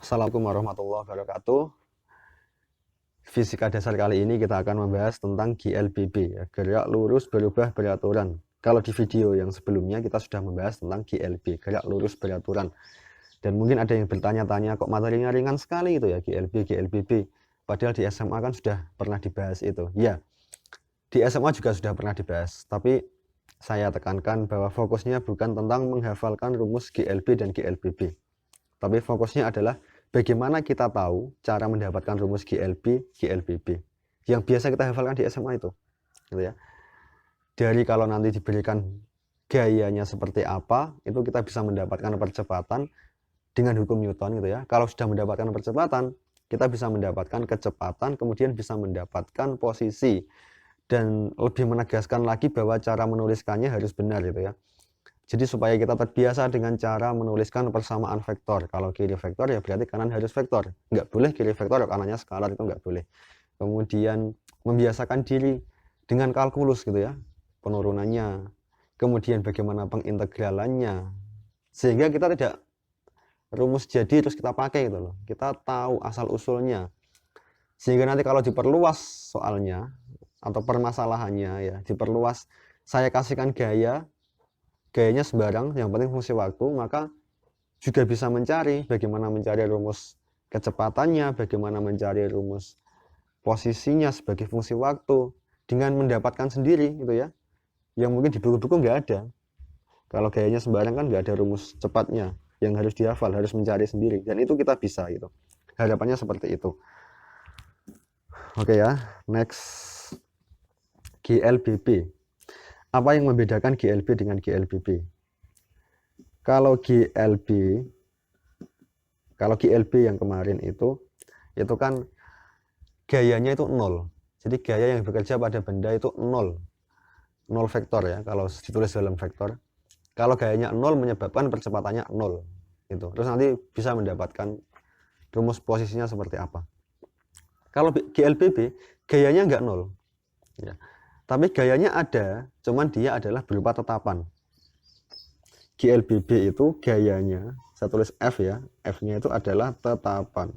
Assalamualaikum warahmatullahi wabarakatuh. Fisika dasar kali ini kita akan membahas tentang GLBB, ya, gerak lurus berubah beraturan. Kalau di video yang sebelumnya kita sudah membahas tentang GLB, gerak lurus beraturan. Dan mungkin ada yang bertanya-tanya, kok materinya ringan sekali itu ya GLB. Padahal di SMA kan sudah pernah dibahas itu. Ya, di SMA juga sudah pernah dibahas. Tapi saya tekankan bahwa fokusnya bukan tentang menghafalkan rumus GLB dan GLBB. Tapi fokusnya adalah bagaimana kita tahu cara mendapatkan rumus GLB, GLBB yang biasa kita hafalkan di SMA itu, gitu ya. Dari kalau nanti diberikan gayanya seperti apa, itu kita bisa mendapatkan percepatan dengan hukum Newton, gitu ya. Kalau sudah mendapatkan percepatan, kita bisa mendapatkan kecepatan, kemudian bisa mendapatkan posisi, dan lebih menegaskan lagi bahwa cara menuliskannya harus benar, gitu ya. Jadi supaya kita terbiasa dengan cara menuliskan persamaan vektor. Kalau kiri vektor ya berarti kanan harus vektor. Nggak boleh kiri vektor, kanannya skalar, itu nggak boleh. Kemudian membiasakan diri dengan kalkulus, gitu ya, penurunannya. Kemudian bagaimana pengintegralannya. Sehingga kita tidak rumus jadi terus kita pakai gitu loh. Kita tahu asal usulnya. Sehingga nanti kalau diperluas soalnya atau permasalahannya ya diperluas, saya kasihkan gayanya sembarang, yang penting fungsi waktu, maka juga bisa mencari bagaimana mencari rumus kecepatannya, bagaimana mencari rumus posisinya sebagai fungsi waktu dengan mendapatkan sendiri, gitu ya, yang mungkin di buku-buku nggak ada. Kalau gayanya sembarang kan nggak ada rumus cepatnya yang harus dihafal, harus mencari sendiri, dan itu kita bisa gitu. Harapannya seperti itu. Oke ya, next, GLBB. Apa yang membedakan GLB dengan GLBB? Kalau GLB yang kemarin itu kan gayanya itu 0. Jadi gaya yang bekerja pada benda itu 0 vektor ya, kalau ditulis dalam vektor. Kalau gayanya 0 menyebabkan percepatannya 0 gitu. Terus nanti bisa mendapatkan rumus posisinya seperti apa. Kalau GLBB gayanya nggak 0 ya. Tapi gayanya ada, cuman dia adalah berupa tetapan. GLBB itu gayanya, saya tulis F ya, F-nya itu adalah tetapan.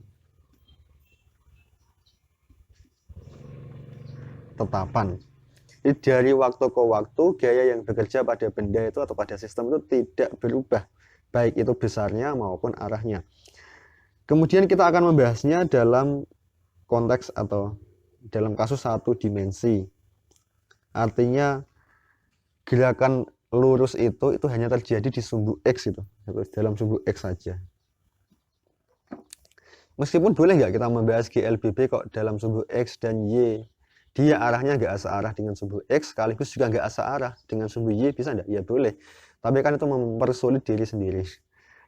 Jadi dari waktu ke waktu, gaya yang bekerja pada benda itu atau pada sistem itu tidak berubah, baik itu besarnya maupun arahnya. Kemudian kita akan membahasnya dalam konteks atau dalam kasus satu dimensi. Artinya gerakan lurus itu hanya terjadi di sumbu X itu, dalam sumbu X saja. Meskipun boleh nggak kita membahas GLBB kok dalam sumbu X dan Y, dia arahnya nggak searah dengan sumbu X, sekaligus juga nggak searah dengan sumbu Y, bisa nggak? Ya boleh, tapi kan itu mempersulit diri sendiri.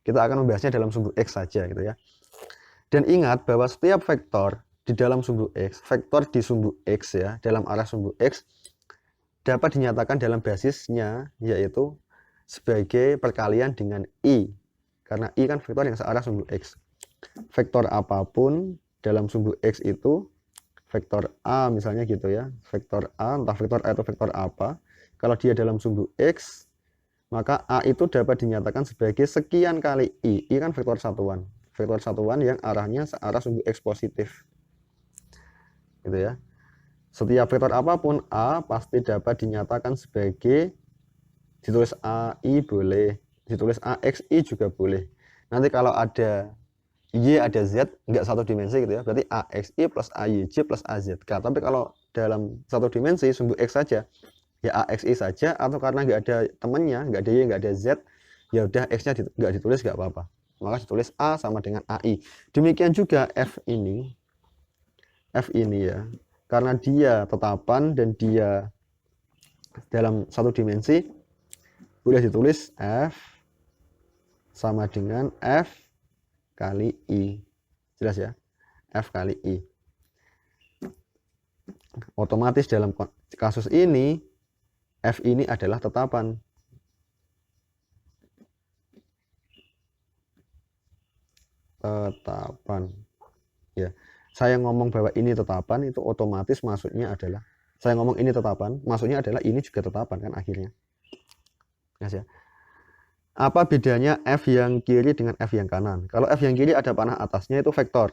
Kita akan membahasnya dalam sumbu X saja gitu ya. Dan ingat bahwa setiap vektor di dalam sumbu X, vektor di sumbu X ya, dalam arah sumbu X, dapat dinyatakan dalam basisnya yaitu sebagai perkalian dengan I, karena I kan vektor yang searah sumbu X. Vektor apapun dalam sumbu X itu, vektor A misalnya gitu ya, vektor A, entah vektor A atau vektor apa, kalau dia dalam sumbu X, maka A itu dapat dinyatakan sebagai sekian kali I. I kan vektor satuan yang arahnya searah sumbu X positif, gitu ya. Setiap vektor apapun A pasti dapat dinyatakan sebagai, ditulis AI boleh, ditulis AXI juga boleh. Nanti kalau ada Y ada Z, nggak satu dimensi gitu ya, berarti AXI plus AYJ plus AZK. Tapi kalau dalam satu dimensi sumbu X saja, ya AXI saja, atau karena nggak ada temannya, nggak ada Y, nggak ada Z, ya udah X-nya nggak ditulis, nggak apa-apa. Maka ditulis A sama dengan AI. Demikian juga F ini ya, karena dia tetapan dan dia dalam satu dimensi, boleh ditulis F sama dengan F kali I. Jelas ya? F kali I. Otomatis dalam kasus ini, F ini adalah tetapan. Ya. Saya ngomong bahwa ini tetapan, itu otomatis maksudnya adalah, saya ngomong ini tetapan, maksudnya adalah ini juga tetapan kan akhirnya. Yes, ya. Apa bedanya F yang kiri dengan F yang kanan? Kalau F yang kiri ada panah atasnya itu vektor.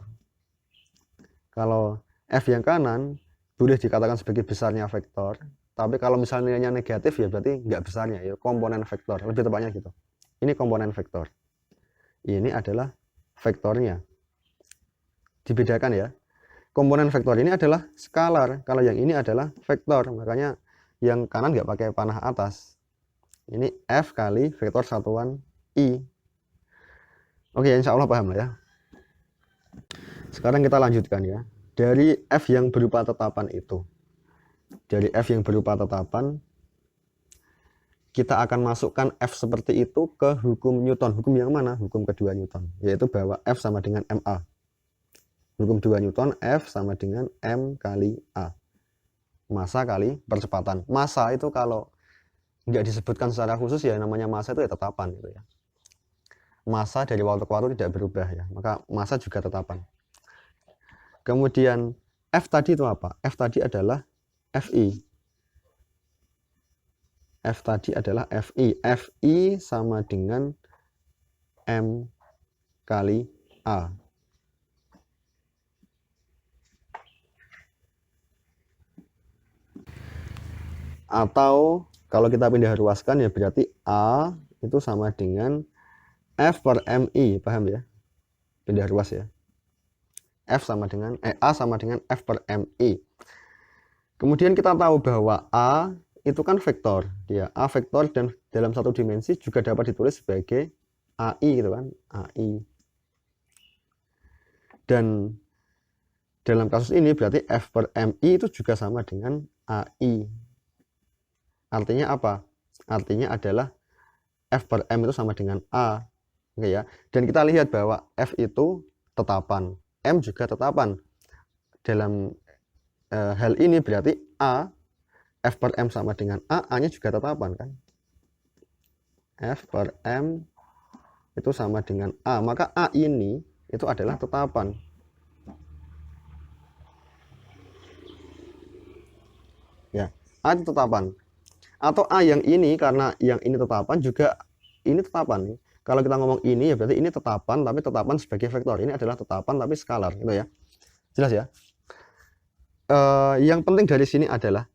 Kalau F yang kanan boleh dikatakan sebagai besarnya vektor. Tapi kalau misalnya nilainya negatif ya berarti nggak besarnya, ya komponen vektor. Lebih tepatnya gitu. Ini komponen vektor. Ini adalah vektornya. Dibedakan ya. Komponen vektor ini adalah skalar. Kalau yang ini adalah vektor. Makanya yang kanan nggak pakai panah atas. Ini F kali vektor satuan I. Oke, insya Allah paham lah ya. Sekarang kita lanjutkan ya. Dari F yang berupa tetapan itu. Dari F yang berupa tetapan, kita akan masukkan F seperti itu ke hukum Newton. Hukum yang mana? Hukum kedua Newton. Yaitu bahwa F sama dengan MA. Hukum 2 Newton, F sama dengan M kali A. Massa kali percepatan. Massa itu kalau nggak disebutkan secara khusus ya namanya massa itu ya tetapan gitu ya. Massa dari waktu ke waktu tidak berubah ya, maka massa juga tetapan. Kemudian F tadi itu apa? F tadi adalah Fi. F tadi adalah Fi. Fi sama dengan M kali A. Atau kalau kita pindah ruaskan ya berarti A itu sama dengan F per MI, paham ya? Pindah ruas ya. A sama dengan F per MI. Kemudian kita tahu bahwa A itu kan vektor, dia A vektor dan dalam satu dimensi juga dapat ditulis sebagai AI gitu kan, AI. Dan dalam kasus ini berarti F per MI itu juga sama dengan AI. Artinya apa? Artinya adalah F per M itu sama dengan A. Oke ya. Dan kita lihat bahwa F itu tetapan, M juga tetapan. Dalam hal ini berarti A, F per M sama dengan A, A-nya juga tetapan kan. F per M itu sama dengan A, maka A ini itu adalah tetapan. Ya, A itu tetapan. Atau A yang ini, karena yang ini tetapan juga ini tetapan. Kalau kita ngomong ini ya berarti ini tetapan, tapi tetapan sebagai vektor. Ini adalah tetapan tapi skalar gitu ya. Jelas ya. Yang penting dari sini adalah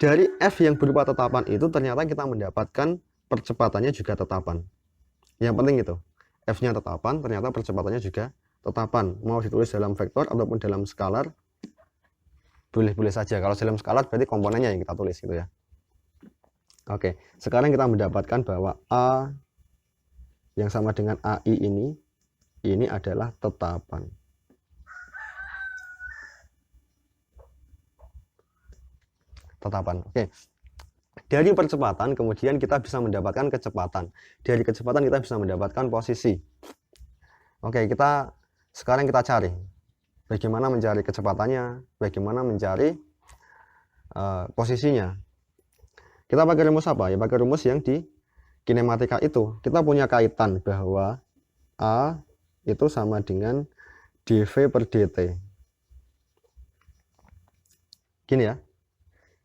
dari F yang berupa tetapan itu ternyata kita mendapatkan percepatannya juga tetapan. Yang penting itu F-nya tetapan, ternyata percepatannya juga tetapan. Mau ditulis dalam vektor ataupun dalam skalar boleh-boleh saja. Kalau dalam skalar berarti komponennya yang kita tulis gitu ya. Oke, sekarang kita mendapatkan bahwa A yang sama dengan AI ini adalah tetapan. Tetapan. Oke. Dari percepatan kemudian kita bisa mendapatkan kecepatan. Dari kecepatan kita bisa mendapatkan posisi. Oke, sekarang kita cari bagaimana mencari kecepatannya, bagaimana mencari posisinya. Kita pakai rumus apa? Ya pakai rumus yang di kinematika itu. Kita punya kaitan bahwa A itu sama dengan dV per dt. Gini ya.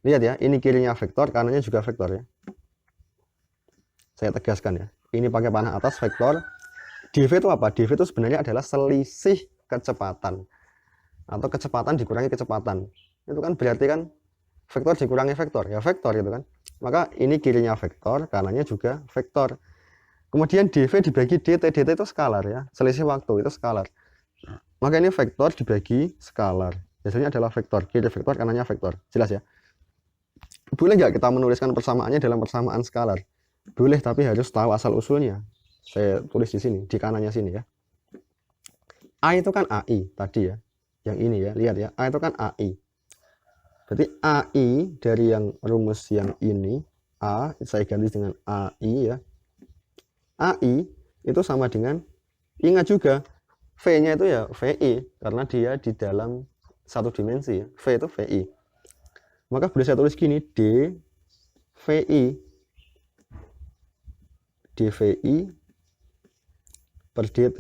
Lihat ya, ini kirinya vektor, kanannya juga vektor ya. Saya tegaskan ya. Ini pakai panah atas vektor. dV itu apa? dV itu sebenarnya adalah selisih kecepatan. Atau kecepatan dikurangi kecepatan. Itu kan berarti kan vektor dikurangi vektor. Ya vektor gitu kan. Maka ini kirinya vektor, kanannya juga vektor. Kemudian dV dibagi dt. dt itu skalar ya. Selisih waktu itu skalar. Maka ini vektor dibagi skalar. Biasanya adalah vektor. Kiri vektor, kanannya vektor. Jelas ya? Boleh nggak kita menuliskan persamaannya dalam persamaan skalar? Boleh, tapi harus tahu asal-usulnya. Saya tulis di sini, di kanannya sini ya. A itu kan AI tadi ya. Yang ini ya, lihat ya. A itu kan AI. Berarti AI dari yang rumus yang ini, A, saya ganti dengan AI ya. AI itu sama dengan, ingat juga, V-nya itu ya VI, karena dia di dalam satu dimensi ya. V itu VI. Maka boleh saya tulis gini, dVi per dt.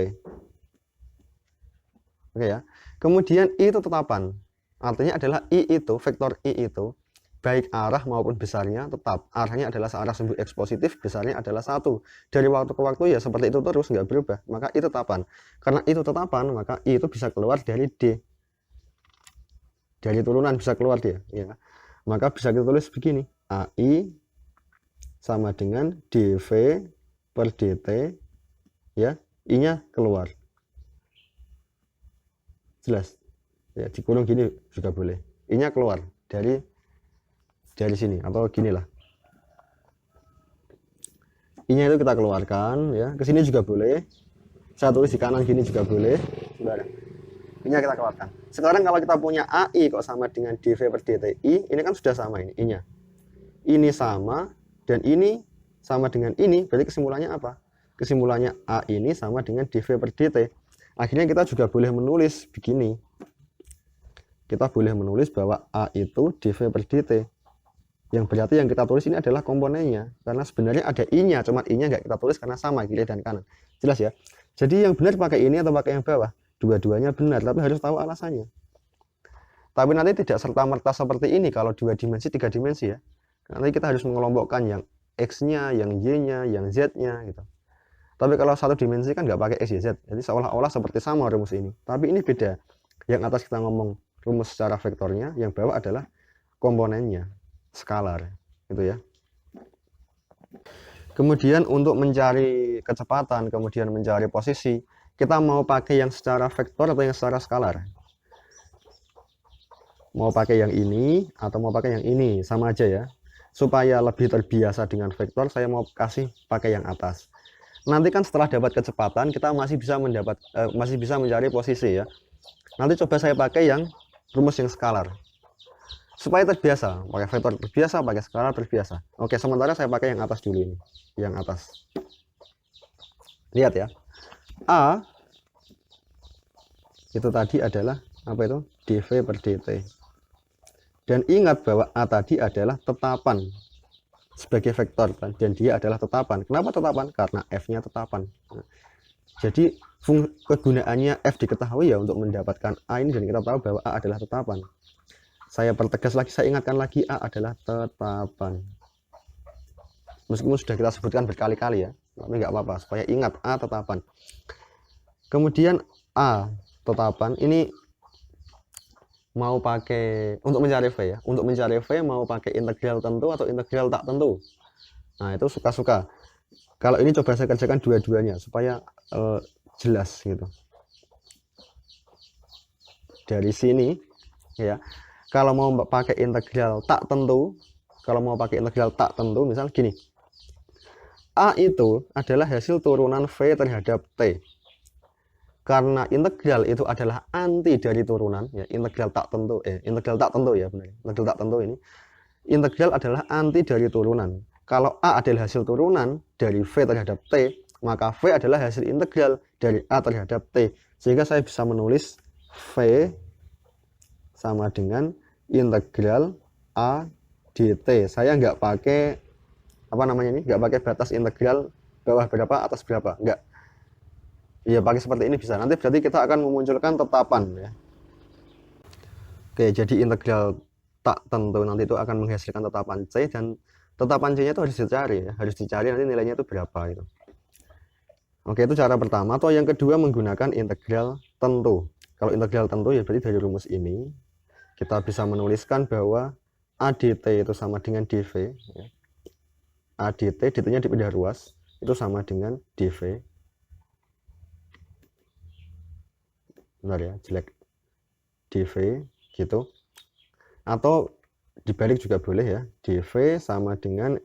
Oke ya. Kemudian I itu tetapan. Artinya adalah I itu, vektor I itu baik arah maupun besarnya tetap. Arahnya adalah searah sumbu X positif, besarnya adalah 1. Dari waktu ke waktu ya seperti itu terus, nggak berubah. Maka I tetapan. Karena I itu tetapan, maka I itu bisa keluar dari D. Dari turunan bisa keluar dia. Ya. Maka bisa kita tulis begini. AI sama dengan DV per DT. Ya, I-nya keluar. Jelas? Ya, dikurung gini juga boleh. I-nya keluar dari sini atau gini lah. I-nya itu kita keluarkan ya, ke sini juga boleh. Saya tulis di kanan gini juga boleh. Sebentar. I-nya kita keluarkan. Sekarang kalau kita punya AI kok sama dengan dV per dTi, ini kan sudah sama ini I-nya. Ini sama dan ini sama dengan ini, berarti kesimpulannya apa? Kesimpulannya A ini sama dengan dV per dt. Akhirnya kita juga boleh menulis begini. Kita boleh menulis bahwa A itu dV per dt. Yang berarti yang kita tulis ini adalah komponennya. Karena sebenarnya ada I-nya, cuma I-nya nggak kita tulis karena sama kiri dan kanan. Jelas ya? Jadi yang benar pakai ini atau pakai yang bawah? Dua-duanya benar, tapi harus tahu alasannya. Tapi nanti tidak serta-merta seperti ini kalau 2 dimensi, 3 dimensi ya. Nanti kita harus mengelompokkan yang X-nya, yang Y-nya, yang Z-nya gitu. Tapi kalau 1 dimensi kan nggak pakai X, Y, Z. Jadi seolah-olah seperti sama rumus ini. Tapi ini beda. Yang atas kita ngomong rumus secara vektornya, yang bawah adalah komponennya. Skalar gitu ya. Kemudian untuk mencari kecepatan, kemudian mencari posisi, kita mau pakai yang secara vektor atau yang secara skalar? Mau pakai yang ini atau mau pakai yang ini, sama aja ya. Supaya lebih terbiasa dengan vektor, saya mau kasih pakai yang atas. Nanti kan setelah dapat kecepatan, kita masih bisa mencari posisi ya. Nanti coba saya pakai yang rumus yang skalar. Supaya terbiasa, pakai vektor terbiasa, pakai skalar terbiasa. Oke, sementara saya pakai yang atas dulu ini, yang atas. Lihat ya, A itu tadi adalah apa itu? dV per dt. Dan ingat bahwa A tadi adalah tetapan sebagai vektor dan dia adalah tetapan. Kenapa tetapan? Karena F-nya tetapan. Nah, jadi kegunaannya F diketahui ya untuk mendapatkan A ini, dan kita tahu bahwa A adalah tetapan. Saya pertegas lagi, saya ingatkan lagi, A adalah tetapan. Meskipun sudah kita sebutkan berkali-kali ya, tapi nggak apa-apa, supaya ingat A tetapan. Kemudian A tetapan ini mau pakai, untuk mencari V ya, untuk mencari V mau pakai integral tentu atau integral tak tentu. Nah itu suka-suka. Kalau ini coba saya kerjakan dua-duanya supaya jelas gitu. Dari sini ya, kalau mau pakai integral tak tentu, misal gini, A itu adalah hasil turunan V terhadap T. Karena integral itu adalah anti dari turunan, ya, integral tak tentu ya benar. Integral tak tentu ini, integral adalah anti dari turunan. Kalau A adalah hasil turunan dari V terhadap T, maka V adalah hasil integral dari A terhadap T. Sehingga saya bisa menulis V sama dengan integral A dt. Saya nggak pakai nggak pakai batas integral bawah berapa atas berapa, nggak. Ya pakai seperti ini bisa. Nanti berarti kita akan memunculkan tetapan ya. Oke, jadi integral tak tentu nanti itu akan menghasilkan tetapan C, dan tetapan C nya itu harus dicari ya, harus dicari nanti nilainya itu berapa gitu. Oke, itu cara pertama. Atau yang kedua menggunakan integral tentu. Kalau integral tentu ya berarti dari rumus ini kita bisa menuliskan bahwa A dt itu sama dengan dV ya. A dt, dt-nya dipindah ruas, itu sama dengan dV. Benar ya, jelek, dV gitu. Atau dibalik juga boleh ya, dV sama dengan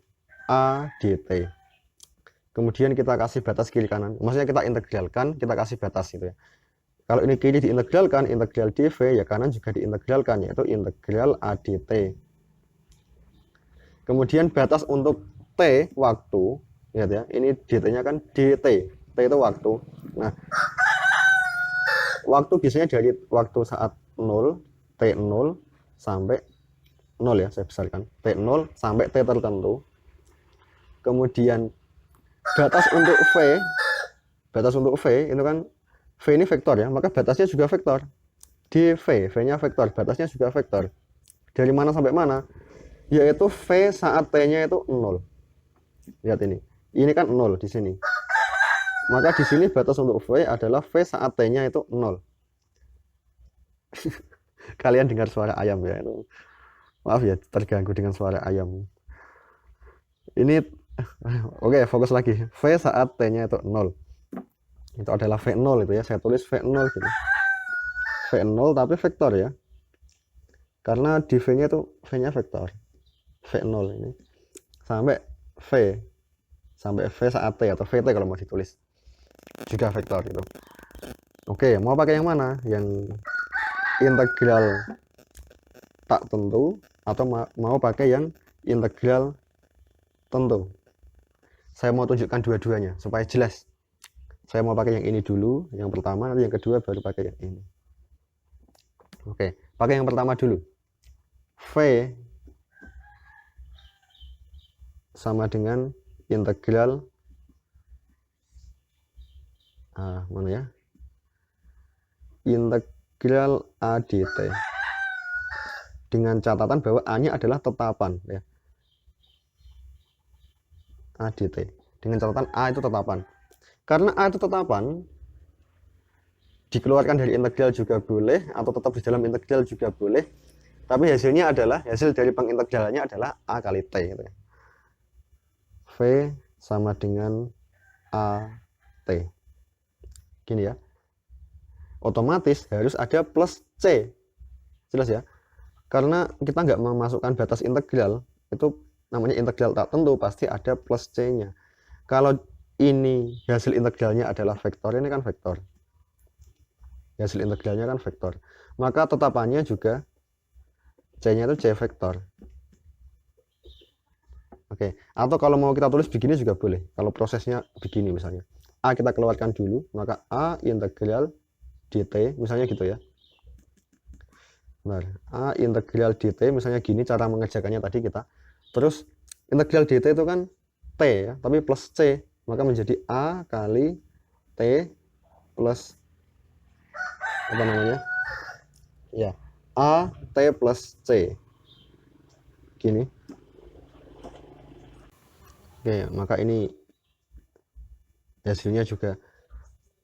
A dt. Kemudian kita kasih batas kiri kanan, maksudnya kita integralkan, kita kasih batas gitu ya. Kalau ini kiri diintegralkan, integral dV, ya kanan juga diintegralkan, yaitu integral A dt. Kemudian batas untuk T waktu, lihat ya, ini dt-nya kan dt, T itu waktu. Nah, waktu biasanya dari waktu saat 0, T0 sampai 0 ya, saya besarkan, T0 sampai T tertentu. Kemudian batas untuk V itu kan, V ini vektor ya, maka batasnya juga vektor. dV, V-nya vektor, batasnya juga vektor. Dari mana sampai mana? yaitu V saat T-nya itu 0. Lihat ini. Ini kan 0 di sini. Maka di sini batas untuk V adalah V saat T-nya itu 0. Kalian dengar suara ayam ya. Maaf ya, terganggu dengan suara ayam. Ini oke, fokus lagi. V saat T-nya itu 0. Itu adalah V0 itu ya. Saya tulis V0 gitu. V0 tapi vektor ya. Karena di V-nya itu V-nya vektor. V0 ini sampai V saat T atau VT kalau mau ditulis. Juga vektor itu. Oke, mau pakai yang mana? Yang integral tak tentu atau mau pakai yang integral tentu? Saya mau tunjukkan dua-duanya supaya jelas. Saya mau pakai yang ini dulu, yang pertama, nanti yang kedua baru pakai yang ini. Oke, pakai yang pertama dulu. V sama dengan integral mana ya? Integral A dt. Dengan catatan bahwa A-nya adalah tetapan ya. A dt. Dengan catatan A itu tetapan. Karena A itu tetapan, dikeluarkan dari integral juga boleh atau tetap di dalam integral juga boleh. Tapi hasilnya adalah, hasil dari pengintegralannya adalah A kali T gitu ya. V sama dengan A T. Gini ya. Otomatis harus ada plus C. Jelas ya. Karena kita nggak memasukkan batas integral, itu namanya integral tak tentu, pasti ada plus C-nya. Kalau ini hasil integralnya adalah vektor, ini kan vektor. Hasil integralnya kan vektor. Maka tetapannya juga C-nya itu C vektor. Oke, atau kalau mau kita tulis begini juga boleh. Kalau prosesnya begini misalnya. A kita keluarkan dulu, maka A integral dt, misalnya gitu ya. Benar. A integral dt, misalnya gini cara mengerjakannya tadi kita. Terus integral dt itu kan T ya, tapi plus C. Maka menjadi A kali T plus apa namanya? Ya, A T plus C. Gini. Oke, maka ini hasilnya juga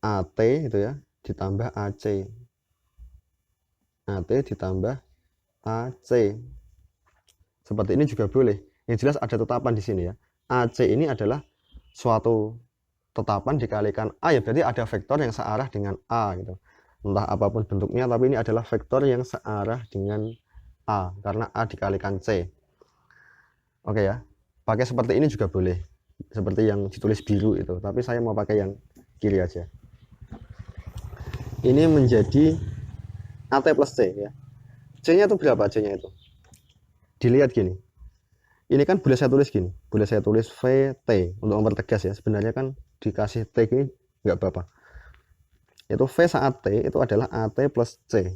AT itu ya, ditambah AC. AT ditambah AC. Seperti ini juga boleh. Yang jelas ada tetapan di sini ya. AC ini adalah suatu tetapan dikalikan A ya, berarti ada vektor yang searah dengan A gitu. Entah apapun bentuknya, tapi ini adalah vektor yang searah dengan A karena A dikalikan C. Oke ya. Pakai seperti ini juga boleh. Seperti yang ditulis biru itu, tapi saya mau pakai yang kiri aja. Ini menjadi AT plus C ya. C-nya itu berapa C-nya itu? Dilihat gini. Ini kan boleh saya tulis gini, boleh saya tulis VT untuk mempertegas ya. Sebenarnya kan dikasih T gini nggak apa-apa. Itu V saat T itu adalah AT plus C.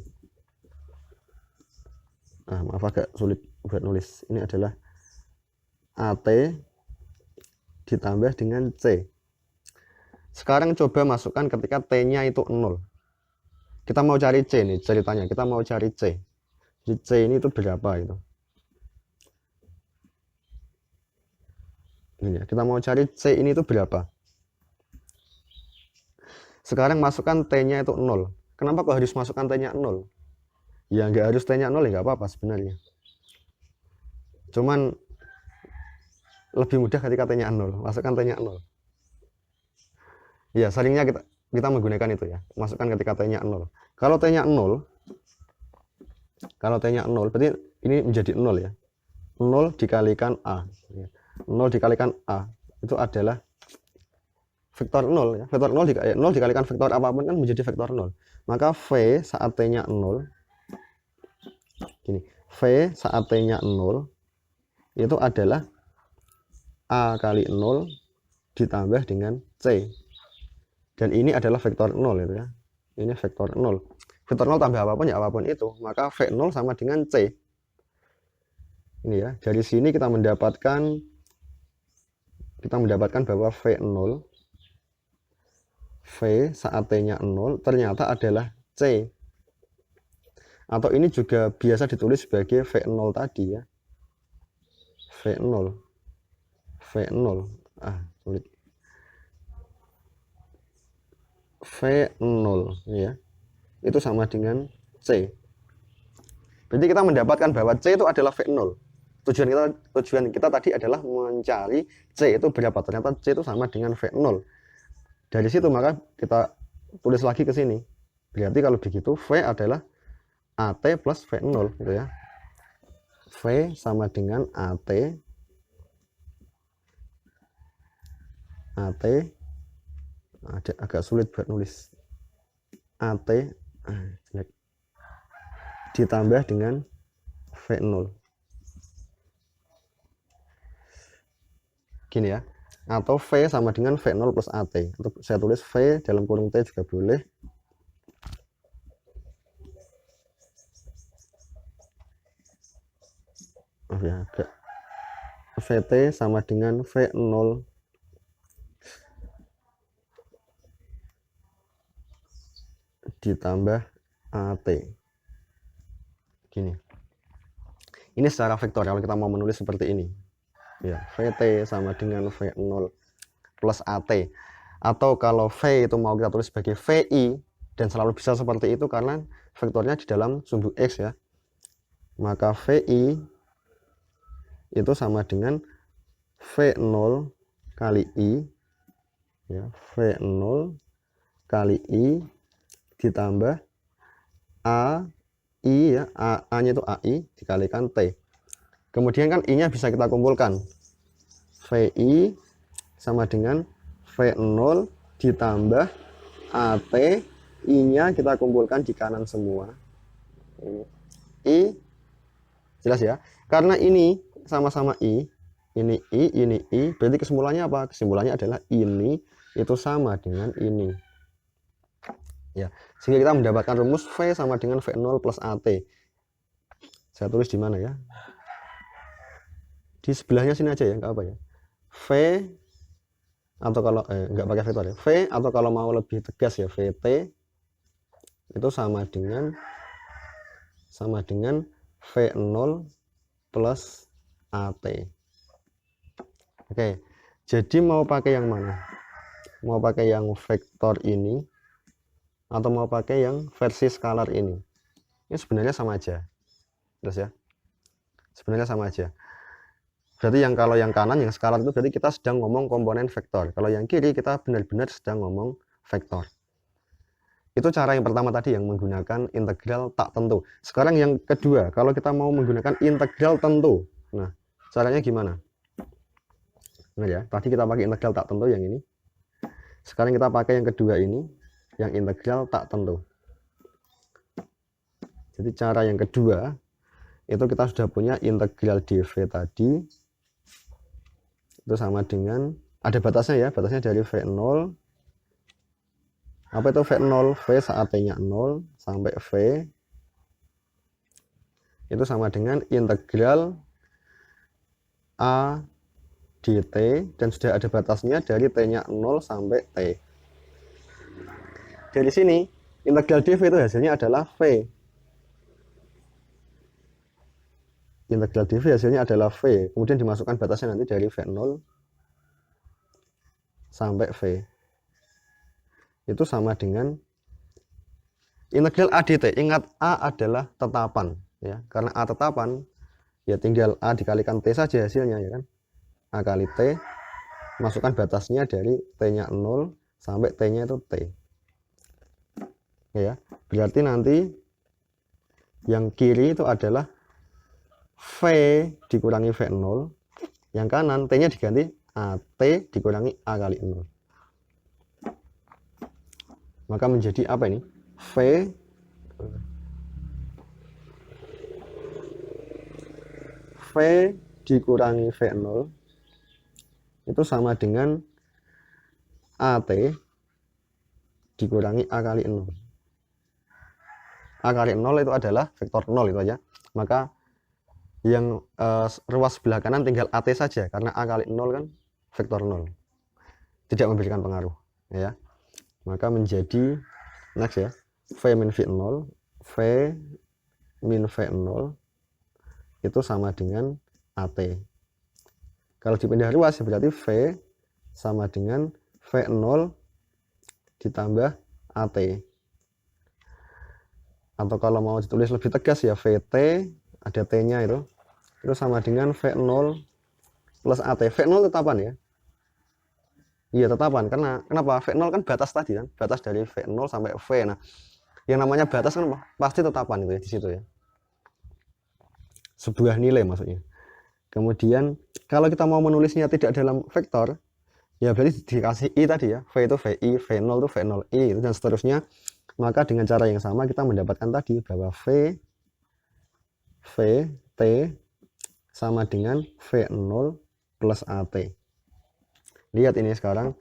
Nah, maaf agak sulit buat nulis. Ini adalah AT ditambah dengan C. Sekarang coba masukkan ketika T-nya itu 0. Kita mau cari C nih ceritanya, kita mau cari C. Jadi C ini itu berapa itu? Ini ya, kita mau cari C ini itu berapa? Sekarang masukkan T-nya itu 0. Kenapa kok harus masukkan T-nya 0? Ya nggak harus T-nya 0 ya nggak apa-apa sebenarnya. Cuman lebih mudah ketika T-nya 0. Masukkan T-nya 0. Ya seringnya kita menggunakan itu ya. Masukkan ketika T-nya 0. Kalau T-nya 0, berarti ini menjadi 0 ya. 0 dikalikan A. 0 dikalikan A itu adalah vektor 0 ya. Vektor 0 dikalikan vektor apapun kan menjadi vektor 0. Maka V saat T-nya 0 gini. V saat T-nya 0 itu adalah A kali 0 ditambah dengan C. Dan ini adalah vektor 0 itu ya. Ini vektor 0. Vektor 0 tambah apapun ya apapun itu. Maka V0 sama dengan C. Ini ya. Dari sini kita mendapatkan bahwa V0 V saat T-nya 0 ternyata adalah C. Atau ini juga biasa ditulis sebagai V0 tadi ya. V0 sulit, V0 ya, itu sama dengan C. Berarti kita mendapatkan bahwa C itu adalah V0. Tujuan kita tadi adalah mencari C itu berapa. Ternyata C itu sama dengan V0. Dari situ maka kita tulis lagi ke sini. Berarti kalau begitu V adalah AT plus V0 gitu ya. V sama dengan AT agak sulit buat nulis. AT ditambah dengan V0. Gini ya. Atau V sama dengan V0 plus AT. Atau saya tulis V dalam kurung T juga boleh. Maaf ya, agak. VT sama dengan V0 ditambah AT. Gini. Ini secara vektorial kita mau menulis seperti ini. Ya, VT sama dengan V0 plus AT. Atau kalau V itu mau kita tulis sebagai VI, dan selalu bisa seperti itu karena vektornya di dalam sumbu X ya. Maka VI itu sama dengan V0 kali I ya, V0 kali I ditambah AI ya, A-nya itu AI dikalikan T. Kemudian kan I-nya bisa kita kumpulkan. VI sama dengan V0 ditambah AT, I-nya kita kumpulkan di kanan semua. I jelas ya. Karena ini sama-sama I, ini I, ini I, berarti kesimpulannya apa? Kesimpulannya adalah ini itu sama dengan ini. Ya, sehingga kita mendapatkan rumus V sama dengan V0 plus AT. Saya tulis di mana ya? Di sebelahnya sini aja ya, nggak apa ya. V atau kalau nggak pakai vektor ya. V atau kalau mau lebih tegas ya VT itu sama dengan V0 plus AT. Oke, jadi mau pakai yang mana? Mau pakai yang vektor ini atau mau pakai yang versi skalar ini? Ini sebenarnya sama aja. Terus ya. Sebenarnya sama aja. Berarti kalau yang kanan yang skalar itu berarti kita sedang ngomong komponen vektor. Kalau yang kiri kita benar-benar sedang ngomong vektor. Itu cara yang pertama tadi yang menggunakan integral tak tentu. Sekarang yang kedua, kalau kita mau menggunakan integral tentu. Nah, caranya gimana? Nah ya, tadi kita pakai integral tak tentu yang ini. Sekarang kita pakai yang kedua ini, yang integral tak tentu. Jadi cara yang kedua itu kita sudah punya integral dv tadi itu sama dengan, ada batasnya ya, batasnya dari V0, apa itu V0? V saat T nya 0 sampai V itu sama dengan integral A dt, dan sudah ada batasnya dari T nya 0 sampai T. Dari sini integral dv itu hasilnya adalah V. Integral dv hasilnya adalah V, kemudian dimasukkan batasnya nanti dari V0 sampai V. Itu sama dengan integral A dt. Ingat A adalah tetapan ya. Karena A tetapan ya tinggal A dikalikan T saja hasilnya ya kan. A kali T, masukkan batasnya dari T-nya 0 sampai T-nya itu T. Ya, berarti nanti yang kiri itu adalah V dikurangi V0, yang kanan T-nya diganti AT dikurangi A kali 0. Maka menjadi apa ini? V dikurangi V0 itu sama dengan AT dikurangi A kali 0. A kali 0 itu adalah vektor 0 itu aja. Maka yang ruas sebelah kanan tinggal AT saja, karena A kali 0 kan vektor 0. Tidak memberikan pengaruh. Ya. Maka menjadi, next ya, V min V0, V min V0 itu sama dengan AT. Kalau dipindah ruas berarti V sama dengan V0 ditambah AT. Atau kalau mau ditulis lebih tegas ya VT, ada T-nya itu sama dengan V0 plus AT. V0 tetapan ya. Iya tetapan, karena kenapa? V0 kan batas tadi kan, batas dari V0 sampai V. Nah, yang namanya batas kan pasti tetapan itu ya di situ ya. Sebuah nilai maksudnya. Kemudian kalau kita mau menulisnya tidak dalam vektor, ya berarti dikasih i tadi ya. V itu VI, V0 itu V0i dan seterusnya. Maka dengan cara yang sama kita mendapatkan tadi bahwa T sama dengan V0 plus AT. Lihat ini sekarang,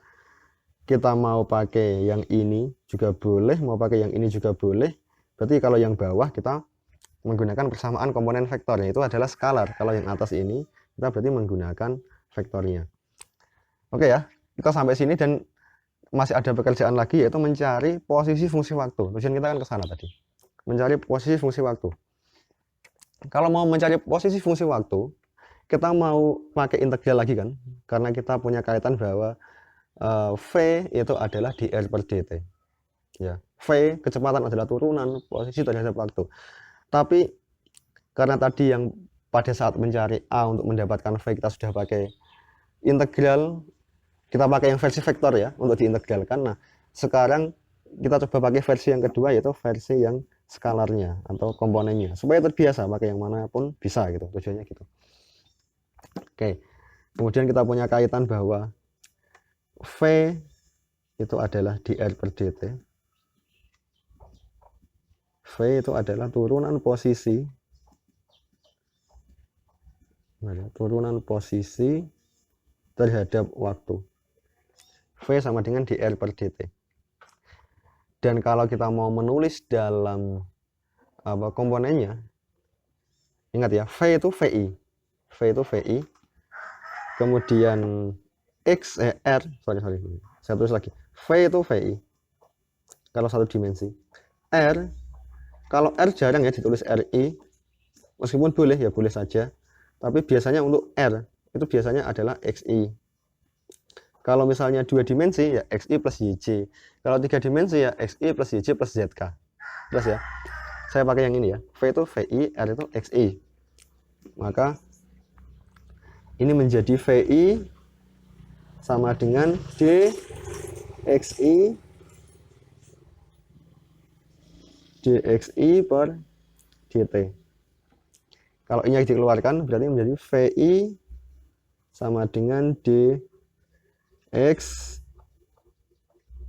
kita mau pakai yang ini juga boleh, mau pakai yang ini juga boleh. Berarti kalau yang bawah kita menggunakan persamaan komponen vektornya, itu adalah skalar. Kalau yang atas ini kita berarti menggunakan vektornya. Oke ya, kita sampai sini dan masih ada pekerjaan lagi, yaitu mencari posisi fungsi waktu. Tujuan kita kan ke sana tadi, mencari posisi fungsi waktu. Kalau mau mencari posisi fungsi waktu, kita mau pakai integral lagi kan, karena kita punya kaitan bahwa V itu adalah dr per dt ya. V kecepatan adalah turunan posisi terhadap waktu. Tapi karena tadi yang pada saat mencari A untuk mendapatkan V kita sudah pakai integral, kita pakai yang versi vektor ya untuk diintegralkan. Nah sekarang kita coba pakai versi yang kedua, yaitu versi yang skalarnya atau komponennya, supaya terbiasa pakai yang manapun bisa gitu, tujuannya gitu. Oke, kemudian kita punya kaitan bahwa V itu adalah dr per dt. V itu adalah turunan posisi terhadap waktu. V sama dengan dr per dt. Dan kalau kita mau menulis dalam komponennya, ingat ya, V itu VI. V itu VI. Kemudian R, saya tulis lagi. V itu VI. Kalau satu dimensi. R, kalau R jarang ya ditulis RI. Meskipun boleh ya, boleh saja. Tapi biasanya untuk R, itu biasanya adalah XI. Kalau misalnya 2 dimensi ya XI plus YJ. Kalau 3 dimensi ya XI plus YJ plus ZK. Terus ya, saya pakai yang ini ya. V itu VI, R itu XI. Maka ini menjadi VI sama dengan DXI per dt. Kalau ini dikeluarkan berarti menjadi VI sama dengan dx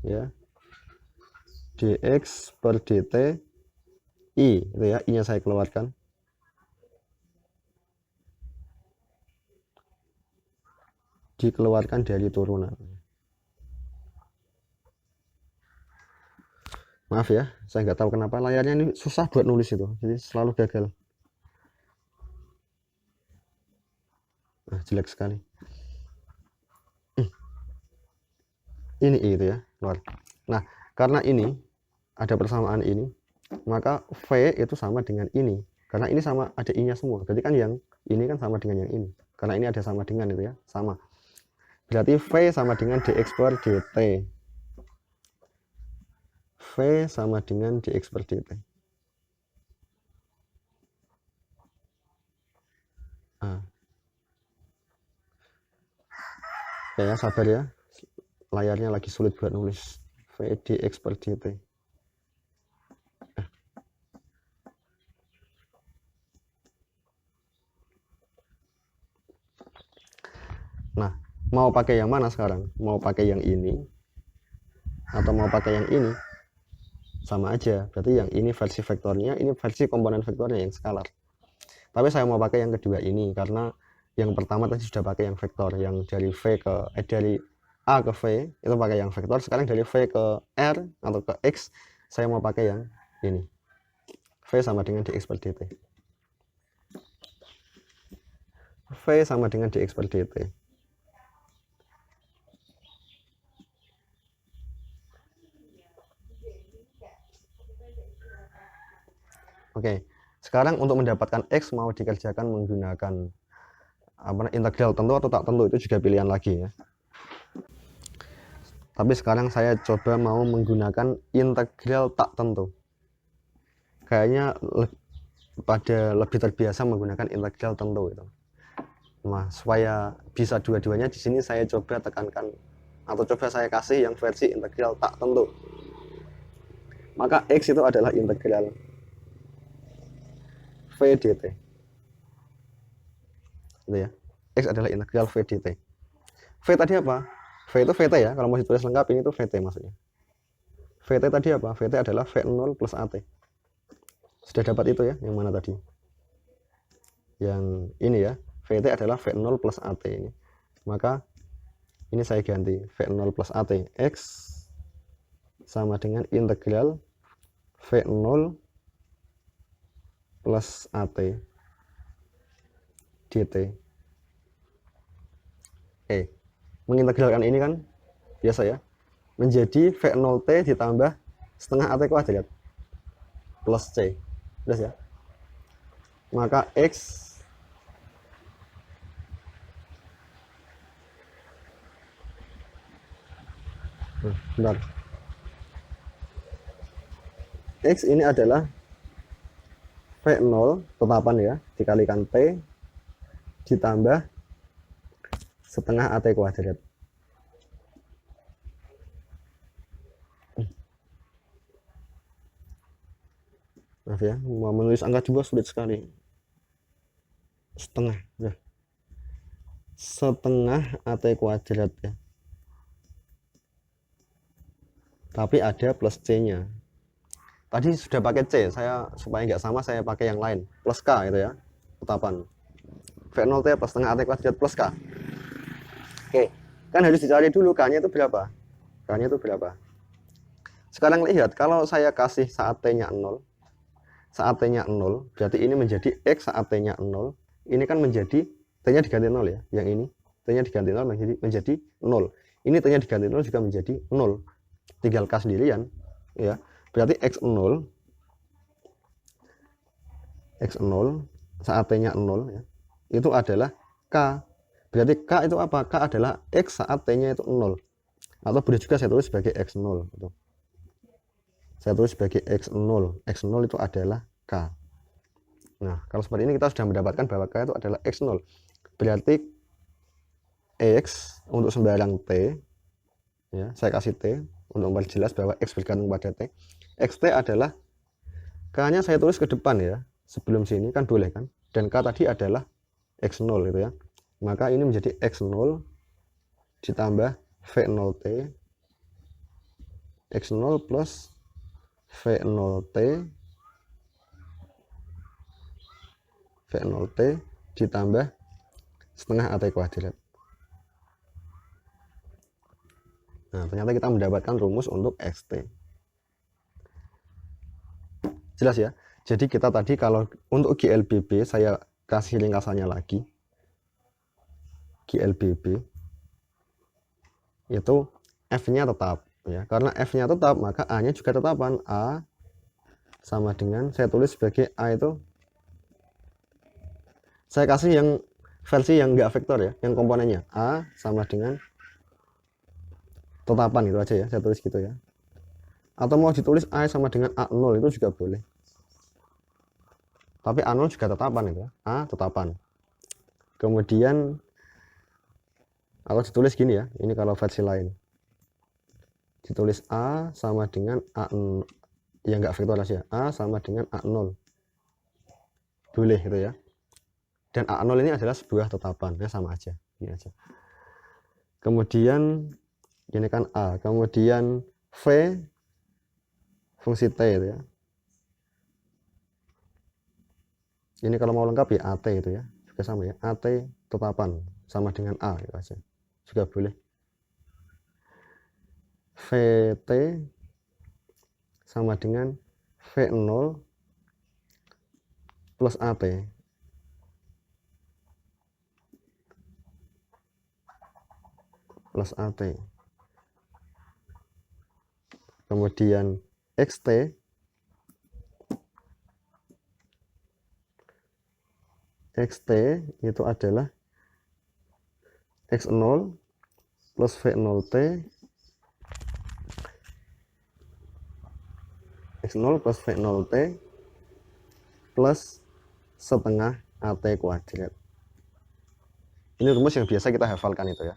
ya, dx per dt i itu ya, i nya saya keluarkan. Dikeluarkan dari turunan. Maaf ya, saya nggak tahu kenapa layarnya ini susah buat nulis itu, jadi selalu gagal. Nah, jelek sekali. Ini itu ya, keluar. Nah, karena ini ada persamaan ini, maka V itu sama dengan ini. Karena ini sama, ada I-nya semua. Berarti kan yang ini kan sama dengan yang ini. Karena ini ada sama dengan itu ya, sama. Berarti V sama dengan dx per dt. V sama dengan dx per dt. Nah. Oke ya, sabar ya. Layarnya lagi sulit buat nulis. V dx per dt. Nah, mau pakai yang mana sekarang? Mau pakai yang ini atau mau pakai yang ini? Sama aja, berarti yang ini versi vektornya, ini versi komponen vektornya yang skalar. Tapi saya mau pakai yang kedua ini karena yang pertama tadi sudah pakai yang vektor, yang dari V ke dari A ke V itu pakai yang vektor. Sekarang dari V ke R atau ke X saya mau pakai yang ini. V sama dengan dx per dt. V sama dengan dx per dt. Oke, sekarang untuk mendapatkan X mau dikerjakan menggunakan integral tentu atau tak tentu, itu juga pilihan lagi ya. Tapi sekarang saya coba mau menggunakan integral tak tentu. Kayaknya lebih terbiasa menggunakan integral tentu itu. Nah, supaya bisa dua-duanya di sini saya coba tekankan atau coba saya kasih yang versi integral tak tentu. Maka X itu adalah integral V dt. Gitu ya. X adalah integral V dt. V tadi apa? V itu VT ya. Kalau mau ditulis lengkap ini tuh VT maksudnya. VT tadi apa? VT adalah V0 plus AT. Sudah dapat itu ya? Yang mana tadi? Yang ini ya. VT adalah V0 plus AT ini. Maka ini saya ganti V0 plus AT. X sama dengan integral V0 plus AT dt. Mengintegralkan ini kan biasa ya, menjadi V0t ditambah setengah AT kuadrat plus C. Jelas ya? Maka X bentar. X ini adalah V0 tetapan ya, dikalikan T ditambah setengah AT kuadrat. Maaf ya, mau menulis angka juga sulit sekali. Setengah ya. Setengah AT kuadrat ya. Tapi ada plus C-nya. Tadi sudah pakai C, saya supaya nggak sama saya pakai yang lain, plus K itu ya, tetapan. V0T plus setengah AT kuadrat plus K. Oke, kan harus dicari dulu K-nya itu berapa. K-nya itu berapa. Sekarang lihat, kalau saya kasih saat T-nya 0, saat T-nya 0, berarti ini menjadi X saat T-nya 0, ini kan menjadi, T-nya diganti 0 ya, yang ini, T-nya diganti 0 menjadi 0. Ini T-nya diganti 0 juga menjadi 0. Tinggal K sendirian, ya. Berarti X0 saat T-nya 0 ya, itu adalah K. Berarti K itu apa? K adalah X saat T-nya itu 0. Atau boleh juga saya tulis sebagai X0 gitu. Saya tulis sebagai X0. X0 itu adalah K. Nah, kalau seperti ini kita sudah mendapatkan bahwa K itu adalah X0. Berarti X untuk sembarang T, ya, saya kasih T untuk memperjelas bahwa X bergantung pada T. XT adalah K-nya saya tulis ke depan ya, sebelum sini kan boleh kan, dan K tadi adalah X0 gitu ya, maka ini menjadi X0 ditambah V0T X0 plus V0T ditambah setengah AT kuadrat. Nah, ternyata kita mendapatkan rumus untuk XT. Jelas ya? Jadi kita tadi kalau untuk GLBB saya kasih ringkasannya lagi. GLBB itu F-nya tetap ya. Karena F-nya tetap, maka A-nya juga tetapan. A sama dengan, saya tulis sebagai A itu, saya kasih yang versi yang enggak vektor ya, yang komponennya A sama dengan tetapan, gitu aja ya, saya tulis gitu ya. Atau mau ditulis A sama dengan A0 itu juga boleh. Tapi A0 juga tetapan itu ya. A tetapan. Kemudian atau ditulis gini ya, ini kalau versi lain. Ditulis A sama dengan A0, ya enggak vektor aja. A sama dengan A0. Boleh gitu ya. Dan A0 ini adalah sebuah tetapan, ya sama aja. Ini aja. Kemudian ini kan A, kemudian V fungsi T itu ya. Ini kalau mau lengkap ya AT itu ya, juga sama ya, AT tetapan sama dengan A gitu aja, juga boleh. VT sama dengan V0 plus AT plus AT. Kemudian XT itu adalah X0 plus V0T X0 plus V0T plus setengah AT kuadrat. Ini rumus yang biasa kita hafalkan itu ya.